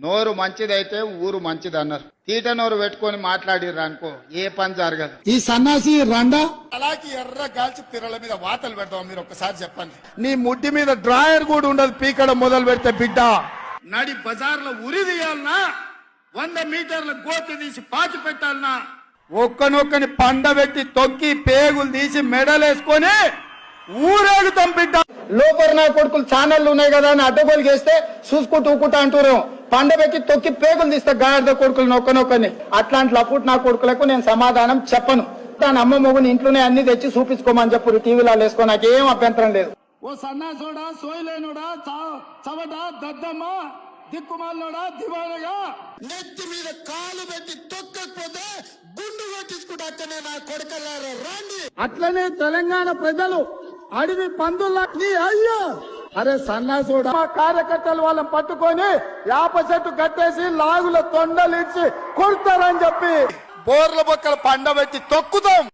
నోరు మంచిదైతే ఊరు మంచిది అన్నారు. తీట నోరు పెట్టుకొని మాట్లాడిర్రు అనుకో ఏ పని జరగదు. ఈ సన్నాసి రండా అలాగే ఎర్ర గాల్చి పిర్రల మీద వాతలు పెడతాం. మీరు ఒక్కసారి చెప్పండి. నీ ముడ్డి మీద డ్రాయర్ కూడా ఉండదు పీకడం మొదలు పెడితే బిడ్డ. నడి బజార్లో ఉరి తీయాలన్నా 100 మీటర్ల గోతి తీసి పాతి పెట్టాలన్నా ఒక్కనొక్కని పండబెట్టి తొక్కి పేగులు తీసి మెడలేసుకొని ఊరేగుతాం బిడ్డ. లోపల నా కొడుకులు ఛానళ్లు ఉన్నాయి కదా అని అడ్డగోలుగేస్తే చూసుకుంటూ ఊకుంటా అంటారు. పండబెట్టి తొక్కి పేగులు తీస్తే గాడిద కొడుకులు నొక్కనొక్కని. అట్లాంటి లపుట్ నా కొడుకులకు నేను సమాధానం చెప్పను. దాని అమ్మ మొగుని ఇంట్లోనే అన్ని తెచ్చి చూపించుకోమని చెప్పు టీవీలో వేసుకో, నాకేం అభ్యంతరం లేదు. ఓ సన్నాసోడా, సోయలేనుడా, చవట, దద్దమ్మ, దిక్కుమాలోడా, దివానగా నెత్తి మీద కాలు పెట్టి తొక్కకపోతే గుండు కొట్టించుకుంటా అక్కనే నా కొడుకల్లారా రండి. అట్లనే తెలంగాణ ప్రజలు అడవి పందులకి అయ్యో అరే సన్నాసుడు మా కార్యకర్తలు వాళ్ళని పట్టుకొని యాప చెట్టు కట్టేసి లాగుల తొండలిచ్చి కొడతారని చెప్పి బోర్ల బొక్కల పండబెట్టి తొక్కుతాం.